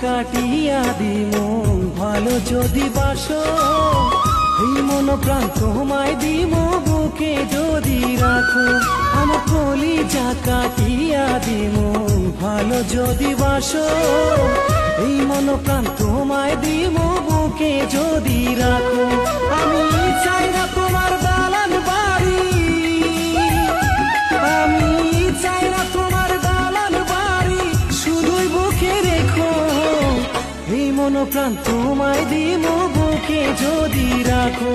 কাটিয়া দিমু ভালো যদি বাসো এই মন প্রাণ তোমায় দিমু বুকে যদি রাখো আমার কলিজা কাটিয়া দিমু ভালো যদি বাসো এই মন প্রাণ তোমায় দিমু বুকে যদি রাখো আমি চাই না তোমার দালান বাড়ি আমি চাই না তোমার দালান বাড়ি শুধুই বুকে রেখো এই মন প্রাণ তোমায় দিমু বুকে যদি রাখো।